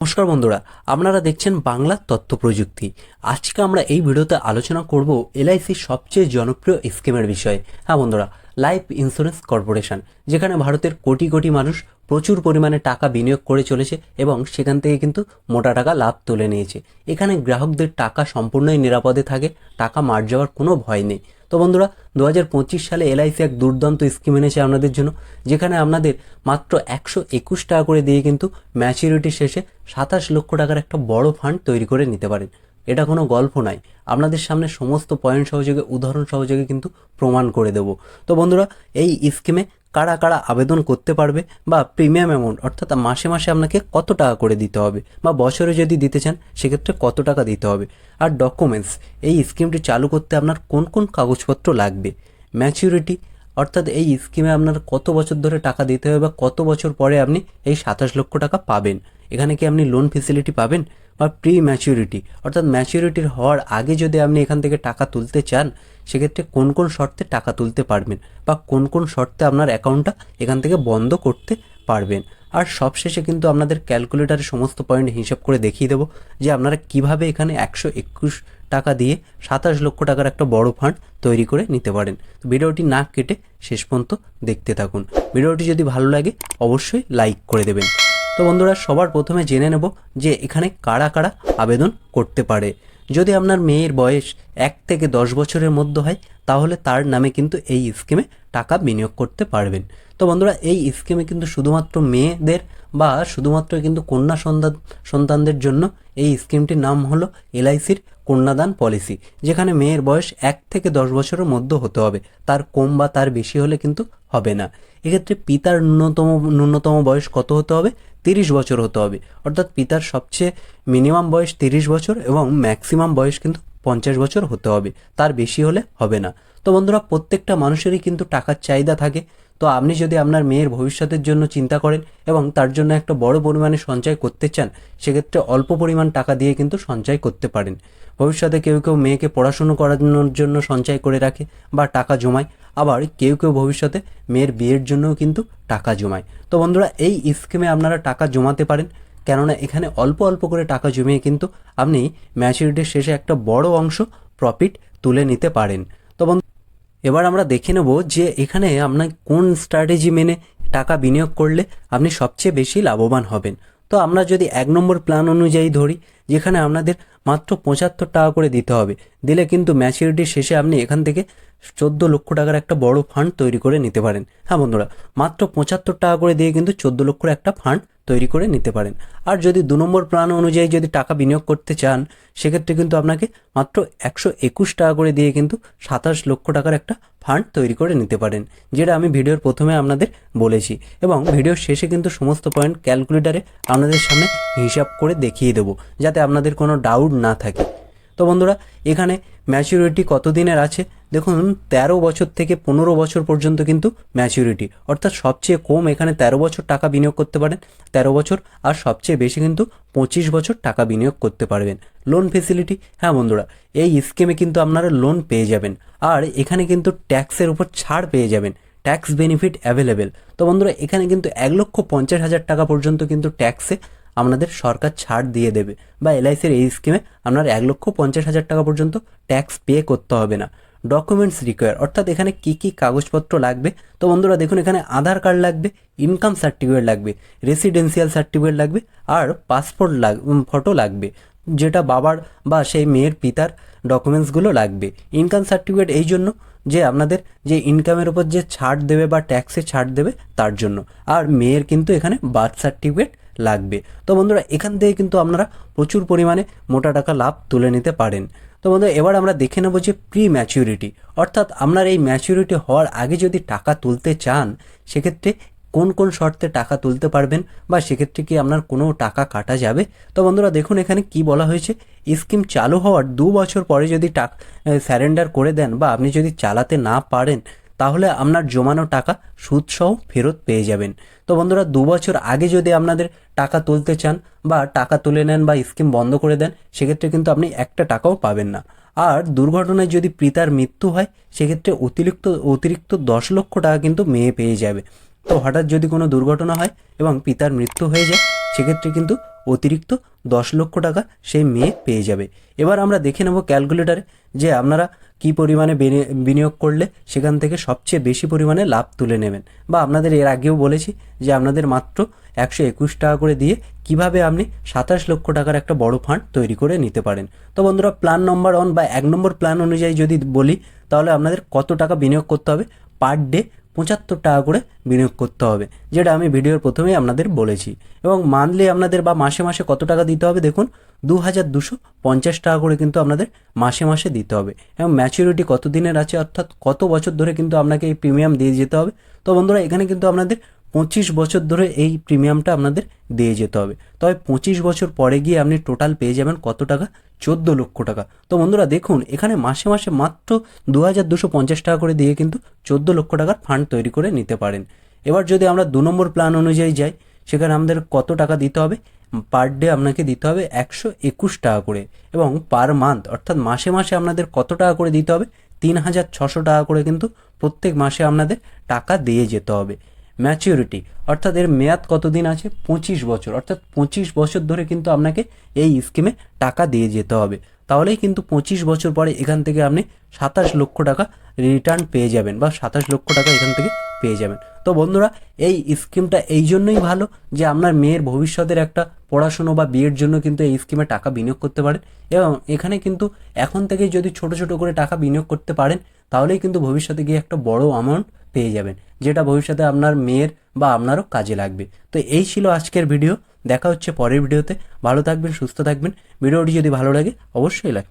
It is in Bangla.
নমস্কার বন্ধুরা, আপনারা দেখছেন বাংলা তথ্য প্রযুক্তি। আজকে আমরা এই ভিডিওতে আলোচনা করব এলআইসির সবচেয়ে জনপ্রিয় স্কিমের বিষয়ে। হ্যাঁ বন্ধুরা, লাইফ ইন্স্যুরেন্স কর্পোরেশন, যেখানে ভারতের কোটি কোটি মানুষ প্রচুর পরিমাণে টাকা বিনিয়োগ করে চলেছে এবং সেখান থেকে কিন্তু মোটা টাকা লাভ তুলে নিয়েছে। এখানে গ্রাহকদের টাকা সম্পূর্ণই নিরাপদে থাকে, টাকা মার যাওয়ার কোনো ভয় নেই। তো বন্ধুরা, 2025 সালে এলআইসি এক দুর্দান্ত স্কিম এনেছে আপনাদের জন্য, যেখানে আপনাদের মাত্র 121 টাকা করে দিয়ে কিন্তু ম্যাচুরিটি শেষে 27 লক্ষ টাকার একটা বড় ফান্ড তৈরি করে নিতে পারেন। এটা কোনো গল্প নয়, আপনাদের সামনে সমস্ত পয়েন্ট সহযোগে, উদাহরণ সহযোগে কিন্তু প্রমাণ করে দেব। তো বন্ধুরা, এই স্কিমে কারা কারা আবেদন করতে পারবে, বা প্রিমিয়াম অ্যামাউন্ট অর্থাৎ মাসে মাসে আপনাকে কত টাকা করে দিতে হবে, বা বছরে যদি দিতে চান সেক্ষেত্রে কত টাকা দিতে হবে, আর ডকুমেন্টস, এই স্কিমটি চালু করতে আপনার কোন কোন কাগজপত্র লাগবে, ম্যাচুরিটি অর্থাৎ এই স্কিমে আপনার কত বছর ধরে টাকা দিতে হবে, বা কত বছর পরে আপনি এই 27 লক্ষ টাকা পাবেন, এখানে কি আপনি লোন ফেসিলিটি পাবেন, বা প্রি ম্যাচুরিটি অর্থাৎ ম্যাচুরিটির হওয়ার আগে যদি আপনি এখান থেকে টাকা তুলতে চান সেক্ষেত্রে কোন কোন শর্তে টাকা তুলতে পারবেন, বা কোন কোন শর্তে আপনার অ্যাকাউন্টটা এখান থেকে বন্ধ করতে পারবেন। আর সবশেষে কিন্তু আপনাদের ক্যালকুলেটারে সমস্ত পয়েন্ট হিসাব করে দেখিয়ে দেবো যে আপনারা কিভাবে এখানে 121 টাকা দিয়ে 27 লক্ষ টাকার একটা বড় ফান্ড তৈরি করে নিতে পারেন। তো ভিডিওটি না কেটে শেষ পর্যন্ত দেখতে থাকুন। ভিডিওটি যদি ভালো লাগে অবশ্যই লাইক করে দেবেন। তো বন্ধুরা, সবার প্রথমে জেনে নেব যে এখানে কারা কারা আবেদন করতে পারে। যদি আপনার মেয়ের বয়স 1 থেকে 10 বছরের মধ্যে হয় তাহলে তার নামে কিন্তু এই স্কিমে টাকা বিনিয়োগ করতে পারবেন। তো বন্ধুরা, এই স্কিমে কিন্তু শুধুমাত্র মেয়েদের বা শুধুমাত্র কিন্তু কন্যা সন্তানদের জন্য এই স্কিমটির নাম হলো এলআইসির কন্যাদান পলিসি, যেখানে মেয়ের বয়স 1 থেকে 10 বছরের মধ্যে হতে হবে, তার কম বা তার বেশি হলে কিন্তু হবে না। এক্ষেত্রে পিতার ন্যূনতম বয়স কত হতে হবে? 30 বছর হতে হবে, অর্থাৎ পিতার সবচেয়ে মিনিমাম বয়স 30 বছর এবং ম্যাক্সিমাম বয়স কিন্তু 50 বছর হতে হবে, তার বেশি হলে হবে না। তো বন্ধুরা, প্রত্যেকটা মানুষেরই কিন্তু টাকার চাহিদা থাকে। তো আপনি যদি আপনার মেয়ের ভবিষ্যতের জন্য চিন্তা করেন এবং তার জন্য একটা বড় পরিমাণে সঞ্চয় করতে চান, সেক্ষেত্রে অল্প পরিমাণ টাকা দিয়ে কিন্তু সঞ্চয় করতে পারেন। ভবিষ্যতে কেউ কেউ মেয়েকে পড়াশুনো করানোর জন্য সঞ্চয় করে রাখে বা টাকা জমায়, আবার কেউ কেউ ভবিষ্যতে মেয়ের বিয়ের জন্যও কিন্তু টাকা জমায়। তো বন্ধুরা, এই স্কিমে আপনারা টাকা জমাতে পারেন, কেননা এখানে অল্প অল্প করে টাকা জমিয়ে কিন্তু আপনি ম্যাচুরিটির শেষে একটা বড় অংশ প্রফিট তুলে নিতে পারেন। তো বন্ধু, এবার আমরা দেখে নেব যে এখানে আপনার কোন স্ট্র্যাটেজি মেনে টাকা বিনিয়োগ করলে আপনি সবচেয়ে বেশি লাভবান হবেন। তো আমরা যদি 1 নম্বর প্ল্যান অনুযায়ী ধরি, যেখানে আপনাদের মাত্র 75 টাকা করে দিতে হবে, দিলে কিন্তু ম্যাচুরিটির শেষে আপনি এখান থেকে 14 লক্ষ টাকার একটা বড় ফান্ড তৈরি করে নিতে পারেন। হ্যাঁ বন্ধুরা, মাত্র 75 টাকা করে দিয়ে কিন্তু 14 লক্ষর একটা ফান্ড তৈরি করে নিতে পারেন। আর যদি 2 নম্বর প্ল্যান অনুযায়ী যদি টাকা বিনিয়োগ করতে চান, সেক্ষেত্রে কিন্তু আপনাকে মাত্র 121 টাকা করে দিয়ে কিন্তু 27 লক্ষ টাকার একটা ফান্ড তৈরি করে নিতে পারেন, যেটা আমি ভিডিওর প্রথমে আপনাদের বলেছি, এবং ভিডিওর শেষে কিন্তু সমস্ত পয়েন্ট ক্যালকুলেটারে আপনাদের সামনে হিসাব করে দেখিয়ে দেবো, যাতে আপনাদের কোনো ডাউট না থাকে। তো বন্ধুরা, এখানে ম্যাচুরিটি কত দিনের আছে দেখুন, 13 বছর থেকে 15 বছর পর্যন্ত কিন্তু ম্যাচুরিটি, অর্থাৎ সবচেয়ে কম এখানে 13 বছর টাকা বিনিয়োগ করতে পারেন, 13 বছর, আর সবচেয়ে বেশি কিন্তু 25 বছর টাকা বিনিয়োগ করতে পারবেন। লোন ফেসিলিটি, হ্যাঁ বন্ধুরা, এই স্কিমে কিন্তু আপনারা লোন পেয়ে যাবেন, আর এখানে কিন্তু ট্যাক্সের উপর ছাড় পেয়ে যাবেন, ট্যাক্স বেনিফিট অ্যাভেলেবেল। তো বন্ধুরা, এখানে কিন্তু 1,50,000 টাকা পর্যন্ত কিন্তু ট্যাক্সে আপনাদের সরকার ছাড় দিয়ে দেবে, বা এলআইসির এই স্কিমে আপনার 1,50,000 টাকা পর্যন্ত ট্যাক্স পে করতে হবে না। ডকুমেন্টস রিকোয়ার, অর্থাৎ এখানে কি কি কাগজপত্র লাগবে। তো বন্ধুরা দেখুন, এখানে আধার কার্ড লাগবে, ইনকাম সার্টিফিকেট লাগবে, রেসিডেন্সিয়াল সার্টিফিকেট লাগবে, আর পাসপোর্ট ফটো লাগবে, যেটা বাবার বা সেই মেয়ের পিতার ডকুমেন্টসগুলো লাগবে। ইনকাম সার্টিফিকেট এই জন্য যে আপনাদের যে ইনকামের উপর যে ছাড় দেবে বা ট্যাক্সে ছাড় দেবে তার জন্য, আর মেয়ের কিন্তু এখানে বার্থ সার্টিফিকেট লাগবে। তো বন্ধুরা, এখান থেকে কিন্তু আপনারা প্রচুর পরিমাণে মোটা টাকা লাভ তুলে নিতে পারেন। তো বন্ধুরা, এবার আমরা দেখে নেব যে প্রি ম্যাচুরিটি, অর্থাৎ আপনার এই ম্যাচুরিটি হওয়ার আগে যদি টাকা তুলতে চান, সেক্ষেত্রে কোন কোন শর্তে টাকা তুলতে পারবেন, বা সেক্ষেত্রে কি আপনার কোনো টাকা কাটা যাবে। তো বন্ধুরা দেখুন, এখানে কি বলা হয়েছে, স্কিম চালু হওয়ার 2 বছর পরে যদি টাকা স্যারেন্ডার করে দেন, বা আপনি যদি চালাতে না পারেন, তাহলে আপনার জমানো টাকা সুদসহ ফেরত পেয়ে যাবেন। তো বন্ধুরা, 2 বছর আগে যদি আপনাদের টাকা তুলতে চান বা টাকা তুলে নেন বা স্কিম বন্ধ করে দেন, সেক্ষেত্রে কিন্তু আপনি একটা টাকাও পাবেন না। আর দুর্ঘটনায় যদি পিতার মৃত্যু হয়, সেক্ষেত্রে অতিরিক্ত 10 লক্ষ টাকা কিন্তু মেয়ে পেয়ে যাবে। তো হঠাৎ যদি কোনো দুর্ঘটনা হয় এবং পিতার মৃত্যু হয়ে যায়, সেক্ষেত্রে কিন্তু অতিরিক্ত 10 লক্ষ টাকা সেই মেয়ে পেয়ে যাবে। এবার আমরা দেখে নেব ক্যালকুলেটারে যে আপনারা কী পরিমাণে বিনিয়োগ করলে সেখান থেকে সবচেয়ে বেশি পরিমাণে লাভ তুলে নেবেন। বা আপনাদের এর আগেও বলেছি যে আপনাদের মাত্র 121 টাকা করে দিয়ে কিভাবে আপনি 27 লক্ষ টাকার একটা বড় ফান্ড তৈরি করে নিতে পারেন। তো বন্ধুরা, প্ল্যান নম্বর 1 বা 1 নম্বর প্ল্যান অনুযায়ী যদি বলি, তাহলে আপনাদের কত টাকা বিনিয়োগ করতে হবে? পার ডে 75 টাকা করে বিনিয়োগ করতে হবে, যেটা আমি ভিডিওর প্রথমেই আপনাদের বলেছি। এবং মান্থলি আপনাদের বা মাসে মাসে কত টাকা দিতে হবে? দেখুন, 2250 টাকা করে কিন্তু আপনাদের মাসে মাসে দিতে হবে। এবং ম্যাচুরিটি কত দিনের আছে, অর্থাৎ কত বছর ধরে কিন্তু আপনাকে এই প্রিমিয়াম দিয়ে যেতে হবে। তো বন্ধুরা, এখানে কিন্তু আপনাদের 25 বছর ধরে এই প্রিমিয়ামটা আপনাদের দিয়ে যেতে হবে। তবে 25 বছর পরে গিয়ে আপনি টোটাল পেয়ে যাবেন কত টাকা? 14 লক্ষ টাকা। তো বন্ধুরা দেখুন, এখানে মাসে মাসে মাত্র 2250 টাকা করে দিয়ে কিন্তু 14 লক্ষ টাকার ফান্ড তৈরি করে নিতে পারেন। এবার যদি আমরা 2 নম্বর প্ল্যান অনুযায়ী যাই, সেখানে আমাদের কত টাকা দিতে হবে? পার ডে আপনাকে দিতে হবে 121 টাকা করে। এবং পার মান্থ অর্থাৎ মাসে মাসে আপনাদের কত টাকা করে দিতে হবে? 3600 টাকা করে কিন্তু প্রত্যেক মাসে আপনাদের টাকা দিয়ে যেতে হবে। ম্যাচিউরিটি অর্থাৎ এর মেয়াদ কতদিন আছে? 25 বছর। অর্থাৎ 25 বছর ধরে কিন্তু আপনাকে এই স্কিমে টাকা দিয়ে যেতে হবে। তাহলেই কিন্তু 25 বছর পরে এখান থেকে আপনি 27 লক্ষ টাকা রিটার্ন পেয়ে যাবেন, বা 27 লক্ষ টাকা এখান থেকে পেয়ে যাবেন। তো বন্ধুরা, এই স্কিমটা এই জন্যই ভালো যে আপনার মেয়ের ভবিষ্যতের একটা পড়াশুনো বা বিয়ের জন্য কিন্তু এই স্কিমে টাকা বিনিয়োগ করতে পারেন। এবং এখানে কিন্তু এখন থেকেই যদি ছোট ছোট করে টাকা বিনিয়োগ করতে পারেন, তাহলেই কিন্তু ভবিষ্যতে গিয়ে একটা বড় অ্যামাউন্ট পেয়ে যাবেন, যেটা ভবিষ্যতে আপনার মেয়ের বা আপনারও কাজে লাগবে। তো এই ছিল আজকের ভিডিও। দেখা হচ্ছে পরের ভিডিওতে। ভালো থাকবেন, সুস্থ থাকবেন। ভিডিওটি যদি ভালো লাগে অবশ্যই লাইক